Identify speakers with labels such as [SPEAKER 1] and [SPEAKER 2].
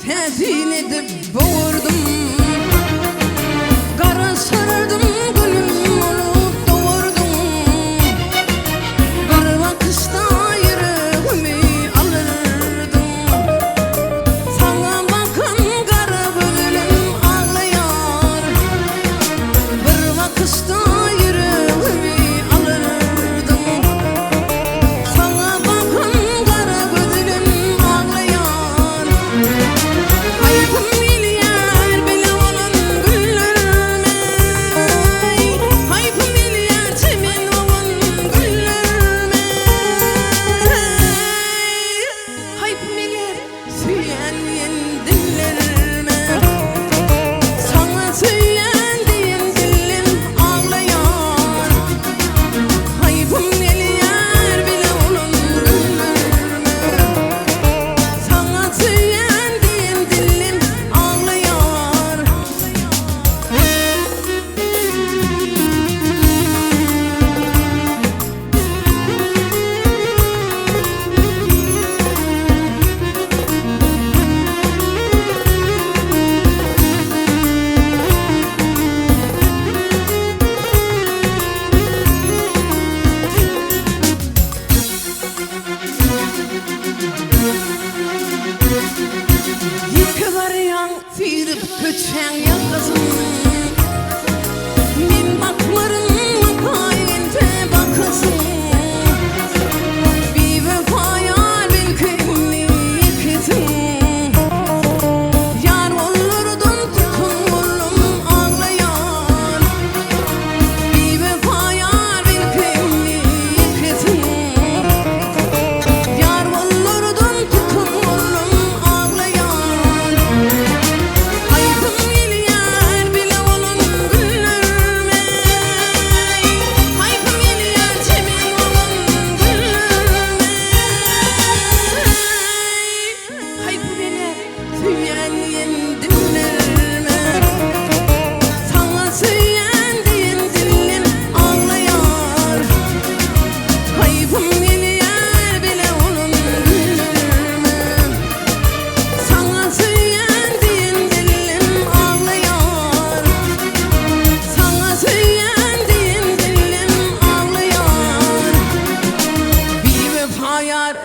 [SPEAKER 1] tezin edip boğurdum. Kara sarardım gülüm olup doğurdum. Bir bakışta yüreğimi alırdım. Sana bakan kara gözlerim ağlıyor. Bir bakışta yüreğimi alırdım. Sana bakan kara gözlerim ağlıyor. Hayatım milyar bile olan güllerime. Hayatım milyar çemen olan güllerime. Hayatım milyar süyen dillerime. Sana süyen dilim ağlıyor. Hayatım milyar bile olan güllerime. Sana süyen dilim ağlıyor. Yıkılarıyan firip köçen yakasın. Min bakmarım makayente bakasın. Bir vefaya bilkimli yıkıtın. Yar olurdun tutun oğlum ağlayan. Bir vefaya bilkimli yıkıtın. Yar olurdun tutun oğlum ağlayan. Hayatım milyar bile olan güllerime. Hayatım milyar çemen olan güllerime. Hayatım beni süyen dillerime. Sana süyen dilim ağlıyor. Hayatım milyar bile olan güllerime. Sana süyen dilim ağlıyor. Sana süyen dilim ağlıyor. Bir vefayar